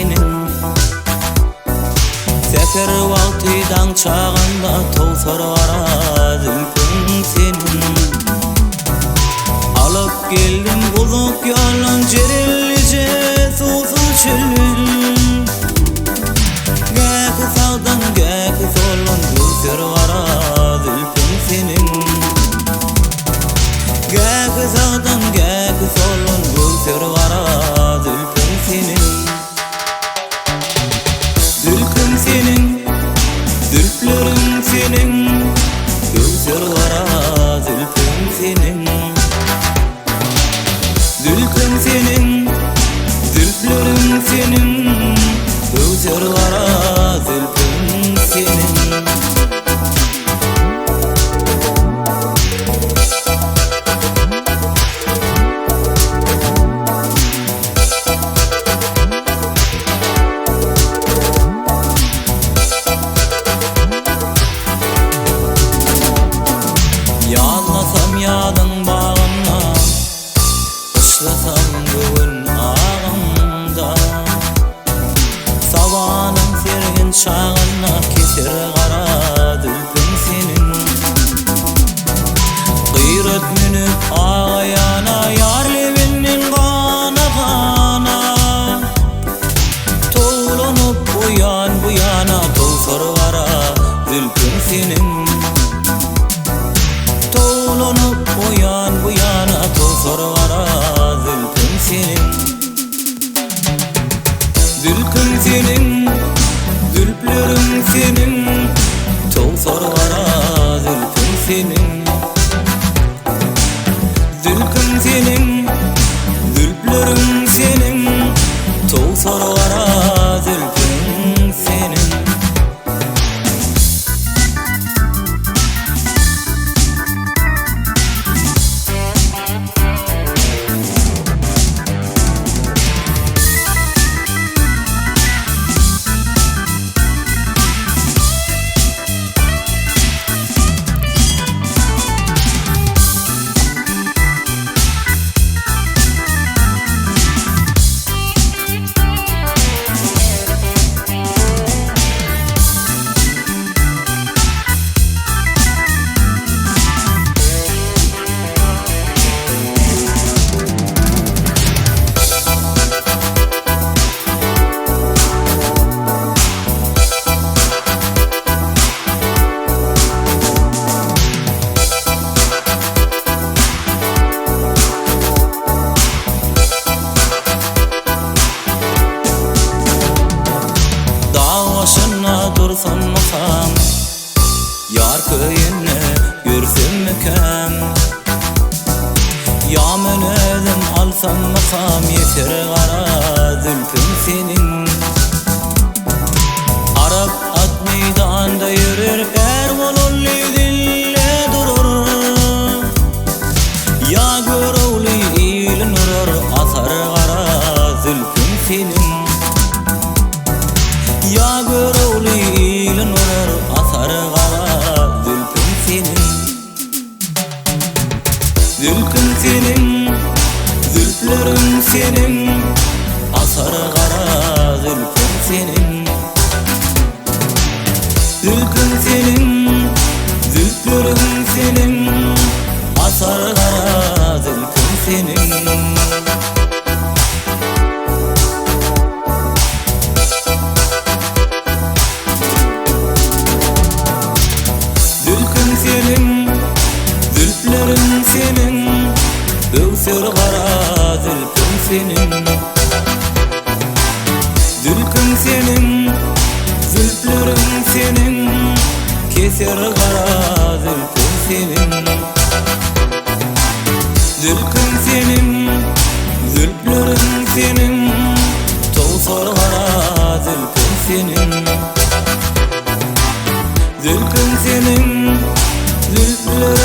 senin. Sefer vaktidan çağında tolsar vara zülfün senin. Alıp geldim uzak yolun cerillice susuz çölün. Geki sağdan geki solun tolsar vara zülfün senin. Geki sağdan geki solun tolsar vara zülfün senin. Zülfün senin, zülflerin senin, tolsar vara zülfün senin. Zülfün senin, zülflerin senin, tolsar vara zülfün senin. Yağlasam yağdın bağına, kışlasam bugün ağımda. Savanın sergin çağına keser kara zülfün senin. Gıyret minip ağayana yar levinin kana kana. Toğlanıp bu yana tolsar vara zülfün senin. Toğlanıp bu yana tolsar vara zülfün senin. Zülfün senin, zülflerin senin, tolsar vara zülfün senin. Zülfün senin, zülflerin senin, tolsar vara zülfün senin. Başına dursam makam, yar köyüne yürüsün mükem. Yamen özüm alsam makam, yeter kara zülfün senin. Arap at meydanda yürür, ervolulli dille durur. Ya görevli ilin urur, asar kara zülfün senin. Ya görevli ilin olur, asar kara zülfün senin. Zülfün senin, zülflerin senin, asar kara zülfün senin. Zülfün senin, zülflerin senin, asar kara zülfün senin. Senin, zülflerin senin, tolsar kara zülfün senin. Zülfün senin, zülflerin senin, keser kara zülfün senin. Zülfün senin, zülflerin senin, tolsar kara zülfün senin. Zülfün senin, zülflerin